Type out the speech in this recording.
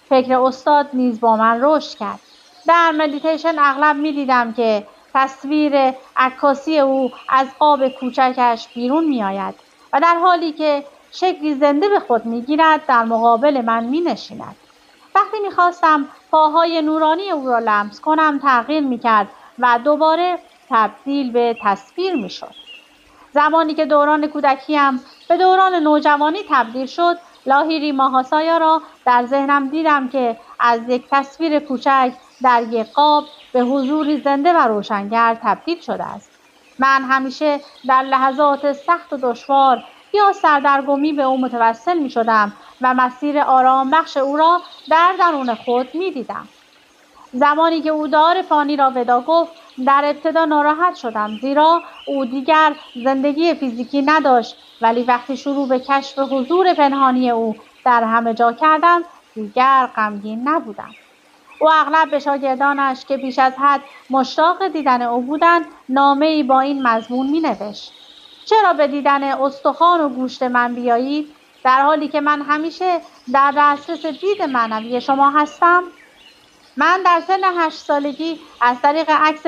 فکر استاد نیز با من رشد کرد. در مدیتیشن اغلب می‌دیدم که تصویر عکاسی او از قاب کوچکش بیرون می‌آید و در حالی که شکلی زنده به خود می‌گیرد در مقابل من می‌نشیند. وقتی می‌خواستم پاهای نورانی او را لمس کنم تغییر می‌کرد و دوباره تبدیل به تصویر می‌شد. زمانی که دوران کودکیم به دوران نوجوانی تبدیل شد، لاهیری ماهاسایا را در ذهنم دیدم که از یک تصویر کوچک در یک قاب به حضوری زنده و روشنگر تبدیل شده است. من همیشه در لحظات سخت و دشوار یا سردرگمی به او متوسل می شدم و مسیر آرام بخش او را در درون خود می دیدم. زمانی که او دار فانی را ودا گفت در ابتدا ناراحت شدم، زیرا او دیگر زندگی فیزیکی نداشت، ولی وقتی شروع به کشف حضور پنهانی او در همه جا کردم دیگر غمگین نبودم. او اغلب به شاگردانش که بیش از حد مشتاق دیدن او بودند نامه‌ای با این مضمون می‌نوشت: چرا به دیدن استخوان و گوشت من بیایید در حالی که من همیشه در دسترس دید معنوی شما هستم؟ من در سن 8 سالگی از طریق عکس